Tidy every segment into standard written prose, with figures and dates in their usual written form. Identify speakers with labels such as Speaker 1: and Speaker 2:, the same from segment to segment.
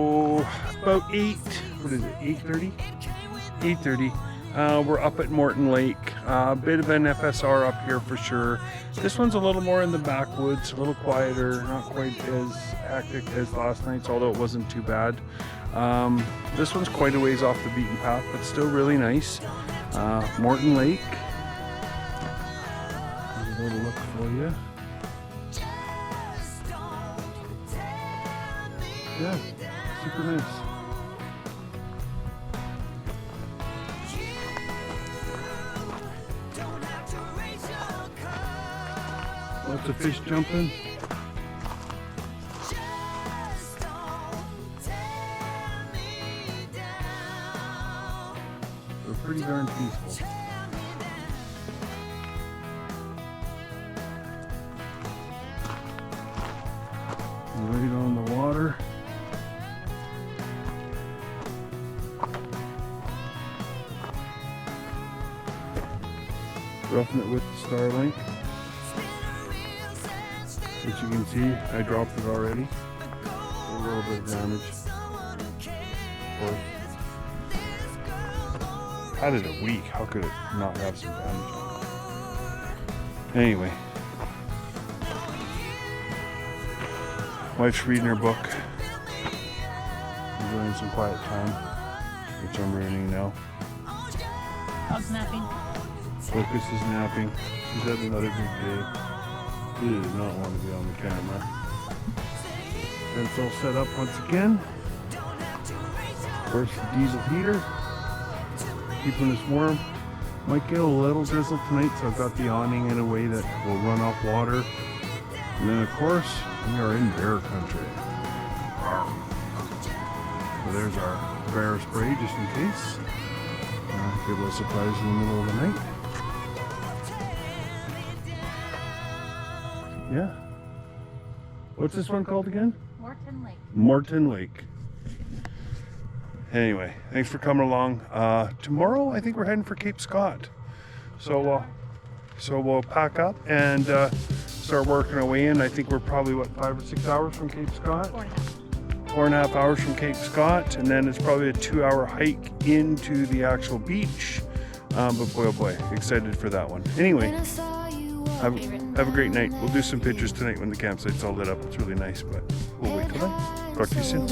Speaker 1: So about 8:30? 8:30. We're up at Morton Lake. A bit of an FSR up here for sure. This one's a little more in the backwoods, a little quieter, not quite as hectic as last night's, although it wasn't too bad. This one's quite a ways off the beaten path, but still really nice. Morton Lake. There's a little look for you. Yeah, super nice. Lots of fish jumping. They're pretty darn peaceful. Right on the water. Roughing it with the Starlink. As you can see, I dropped it already. A little bit of damage. Had it a week. How could it not have some damage? Anyway. Wife's reading her book. Enjoying some quiet time, which I'm ruining now.
Speaker 2: Dog's napping.
Speaker 1: Focus is napping. She's had another big day. She does not want to be on the camera. And it's all set up once again. Of course, the diesel heater, keeping us warm. Might get a little drizzle tonight, so I've got the awning in a way that will run off water. And then, of course, we are in bear country. So there's our bear spray, just in case. Good little surprise in the middle of the night. Yeah. What's this one called again?
Speaker 2: Morton Lake.
Speaker 1: Morton Lake. Anyway, thanks for coming along. Tomorrow, I think we're heading for Cape Scott. So we'll pack up and start working our way in. I think we're probably, what, 5 or 6 hours from Cape Scott? 4.5 hours from Cape Scott, and then it's probably a 2-hour hike into the actual beach. But boy, oh boy, excited for that one. Anyway. Have a great night. We'll do some pictures tonight when the campsite's all lit up. It's really nice, but we'll wait till then. Talk to you soon.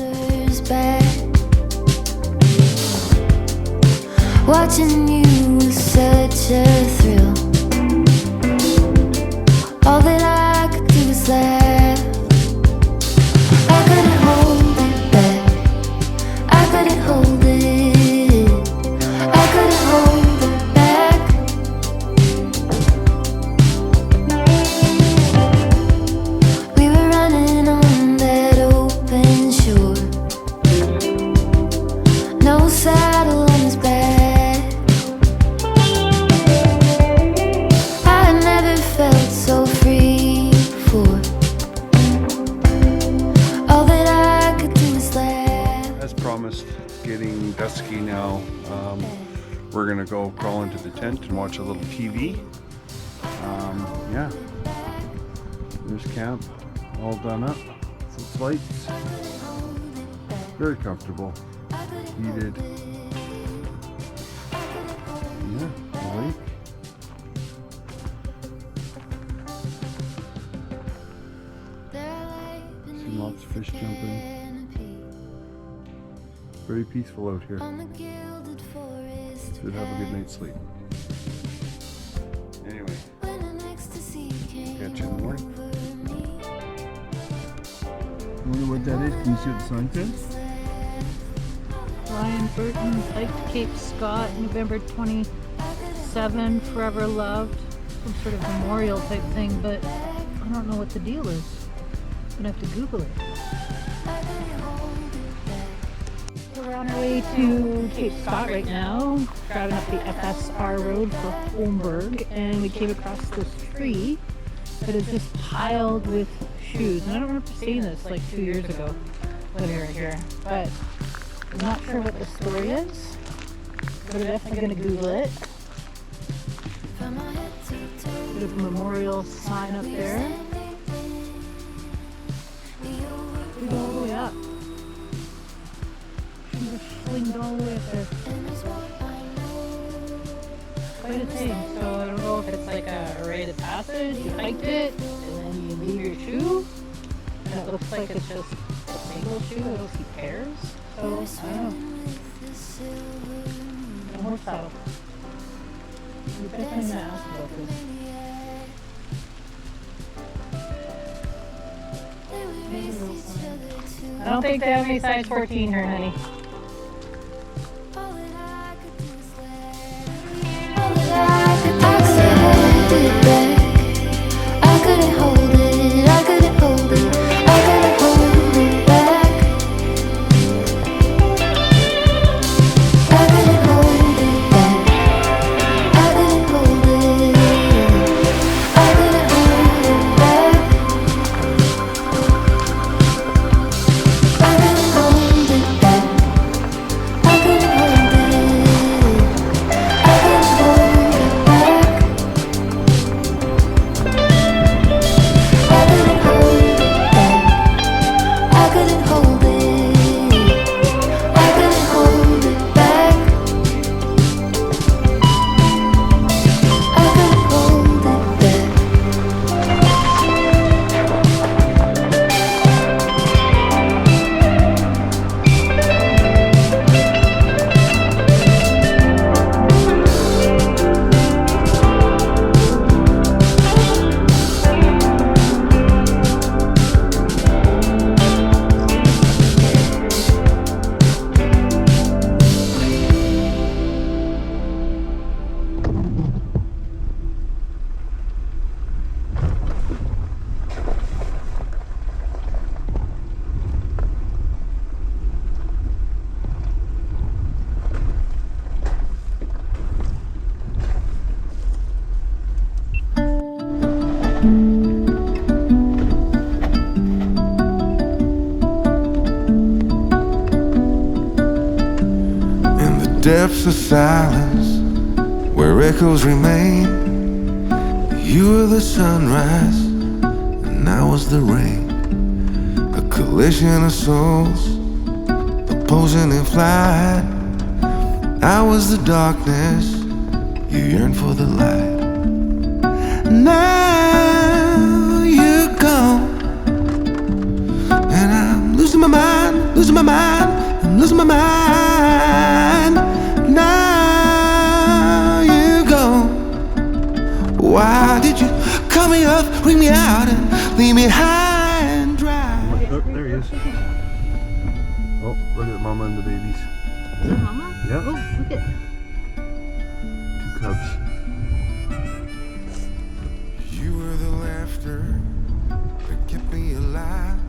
Speaker 1: Watching you was such a thrill. All that I could do was laugh. I couldn't hold it back. I couldn't hold it. I couldn't hold it back. Saddle on his back. I never felt so free before. All that I could do is laugh. As promised, it's getting dusky now. We're gonna go crawl into the tent and watch a little TV. Yeah. There's camp all done up. Some lights. Very comfortable. Heated. Yeah, the lake. See lots of fish jumping. Very peaceful out here. Should have a good night's sleep. Anyway, catch you in the morning. Wonder what that is? Can you see what the sign says?
Speaker 2: Ryan Burton hiked Cape Scott, November 27, forever loved. Some sort of memorial type thing, but I don't know what the deal is. I'm gonna have to Google it. We're on our way to Cape Scott right now, driving up the FSR road for Holmberg, and we came across this tree that is just piled with shoes. And I don't remember seeing this like 2 years ago when we were here, but I'm not sure what the story is, but I'm definitely going to Google it. Bit of a memorial sign up there. We go all the way up. buildings all the way up there. Quite a thing. So I don't know if it's like a rite of passage. You hiked it, and then you leave your shoe, and it looks like it's just a single shoe. I don't see pairs. So I don't know. A horse saddle. You definitely gonna ask about this. I don't think they have any size 14 here, honey.
Speaker 3: Depths of silence, where echoes remain. You were the sunrise, and I was the rain. A collision of souls, opposing in flight. I was the darkness, you yearned for the light. Now you're gone, and I'm losing my mind, losing my mind, I'm losing my mind. Now you're gone. Why did you cut me up, bring me out, and leave me high and dry?
Speaker 1: Oh, there he is. Oh, look at Mama and the babies.
Speaker 2: Is that Mama?
Speaker 1: Yeah.
Speaker 2: Oh, look at.
Speaker 1: 2 cubs.
Speaker 3: You were the laughter that kept me alive.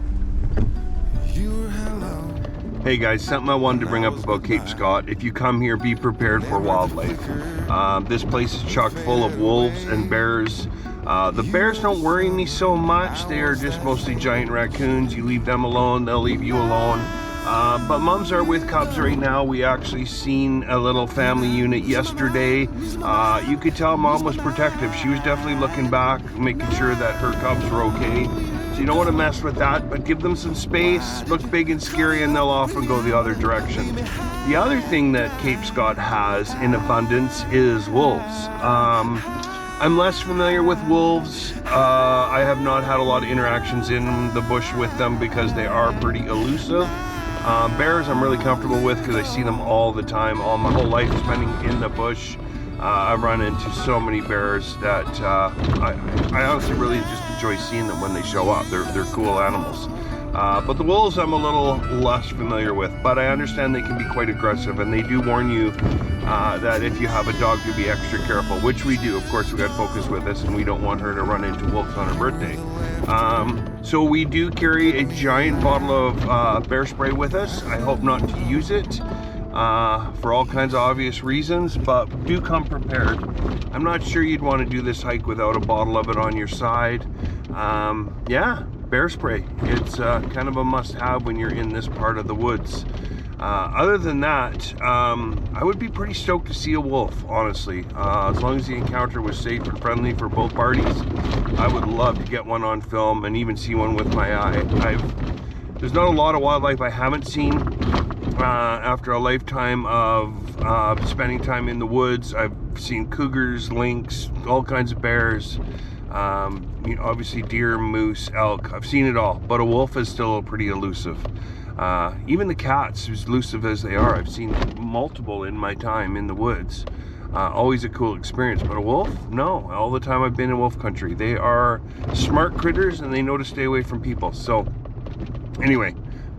Speaker 3: You were hello.
Speaker 1: Hey guys, something I wanted to bring up about Cape Scott. If you come here, be prepared for wildlife. This place is chock full of wolves and bears. The bears don't worry me so much. They are just mostly giant raccoons. You leave them alone, they'll leave you alone. But mums are with cubs right now. We actually seen a little family unit yesterday. You could tell Mom was protective. She was definitely looking back, making sure that her cubs were okay. So you don't want to mess with that, but give them some space. Look big and scary and they'll often go the other direction. The other thing that Cape Scott has in abundance is wolves. I'm less familiar with wolves. I have not had a lot of interactions in the bush with them because they are pretty elusive. Bears I'm really comfortable with because I see them all the time. All my whole life spending in the bush, I've run into so many bears that I honestly really just enjoy seeing them when they show up. They're cool animals. But the wolves I'm a little less familiar with, but I understand they can be quite aggressive, and they do warn you that if you have a dog to be extra careful, which we do. Of course, we got Focus with us, and we don't want her to run into wolves on her birthday. So we do carry a giant bottle of bear spray with us. I hope not to use it for all kinds of obvious reasons, but do come prepared. I'm not sure you'd want to do this hike without a bottle of it on your side. Yeah, bear spray. It's kind of a must-have when you're in this part of the woods. Other than that, I would be pretty stoked to see a wolf, honestly. As long as the encounter was safe and friendly for both parties, I would love to get one on film and even see one with my eye. There's not a lot of wildlife I haven't seen after a lifetime of spending time in the woods. I've seen cougars, lynx, all kinds of bears, you know, obviously deer, moose, elk. I've seen it all, but a wolf is still pretty elusive. Even the cats, as elusive as they are, I've seen multiple in my time in the woods. Always a cool experience, but a wolf? No. All the time I've been in wolf country. They are smart critters and they know to stay away from people. So anyway,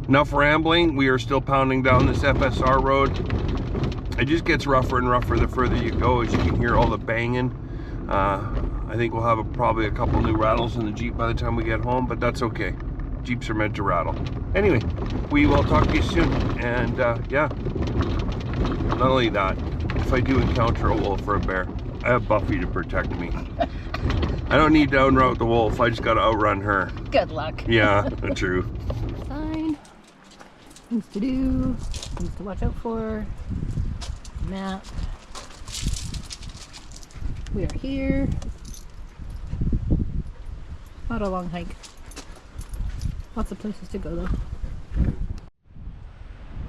Speaker 1: enough rambling. We are still pounding down this FSR road. It just gets rougher and rougher the further you go, as you can hear all the banging. I think we'll have probably a couple new rattles in the Jeep by the time we get home, but that's okay. Jeeps are meant to rattle. Anyway, we will talk to you soon. And yeah, not only that, if I do encounter a wolf or a bear, I have Buffy to protect me. I don't need to outroute the wolf, I just gotta outrun her.
Speaker 2: Good luck.
Speaker 1: Yeah, true.
Speaker 2: Sign. Things to do. Things to watch out for. Map. We are here. Not a long hike. Lots of places to go though.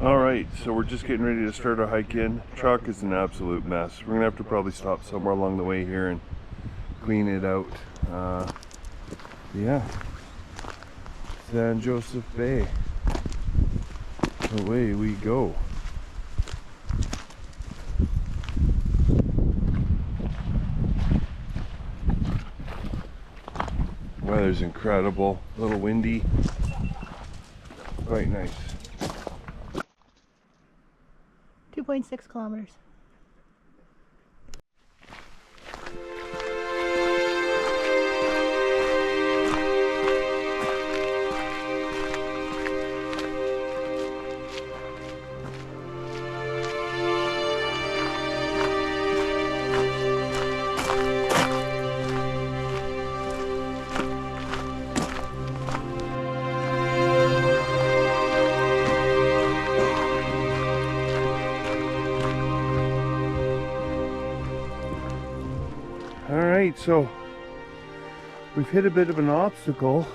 Speaker 1: Alright, so we're just getting ready to start our hike in. Truck is an absolute mess. We're gonna have to probably stop somewhere along the way here and clean it out. Yeah. San Joseph Bay. Away we go. Weather's incredible. A little windy. Quite nice.
Speaker 2: 2.6 kilometers.
Speaker 1: Alright, so we've hit a bit of an obstacle.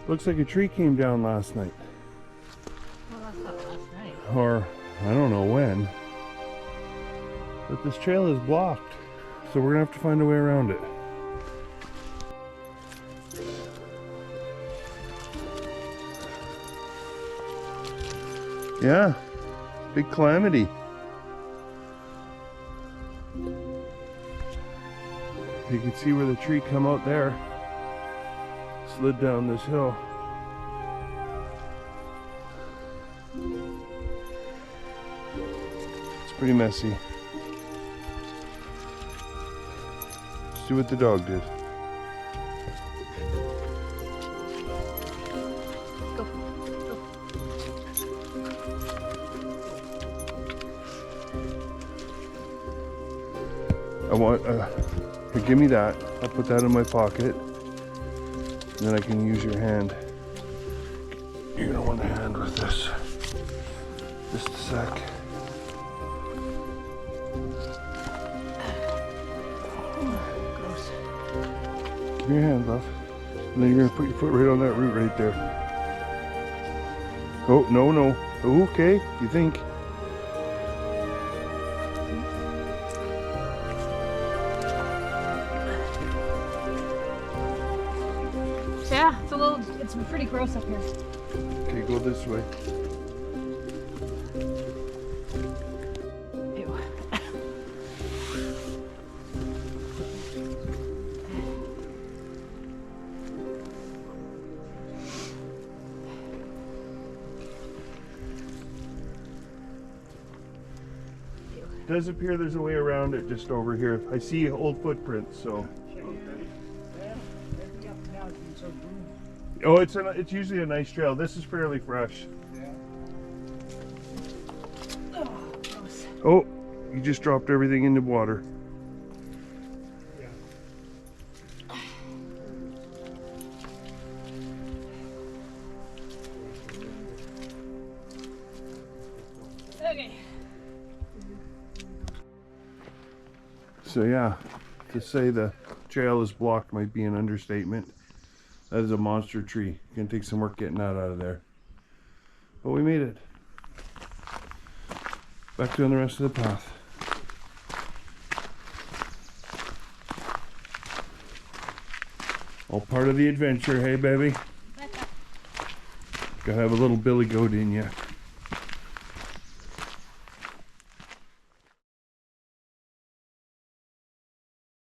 Speaker 1: Looks like a tree came down last night.
Speaker 2: Well, that's not last night.
Speaker 1: Or I don't know when. But this trail is blocked. So we're gonna have to find a way around it. Yeah, big calamity. You can see where the tree come out there. Slid down this hill. It's pretty messy. Let's do what the dog did. I want, here, give me that. I'll put that in my pocket. And then I can use your hand. You're gonna want a hand with this. Just a sec.
Speaker 2: Gross.
Speaker 1: Give me your hand, love. And then you're gonna put your foot right on that root right there. Oh, no, no. Okay, you think.
Speaker 2: Yeah, it's pretty gross up here.
Speaker 1: Okay, go this way.
Speaker 2: Ew.
Speaker 1: It does appear there's a way around it just over here. I see old footprints, so. Oh, it's usually a nice trail. This is fairly fresh.
Speaker 2: Oh, gross.
Speaker 1: Oh, you just dropped everything into water.
Speaker 2: Okay.
Speaker 1: So yeah, to say the trail is blocked might be an understatement. That is a monster tree. Gonna take some work getting that out of there. But we made it. Back doing the rest of the path. All part of the adventure, hey baby? Gotta have a little billy goat in you.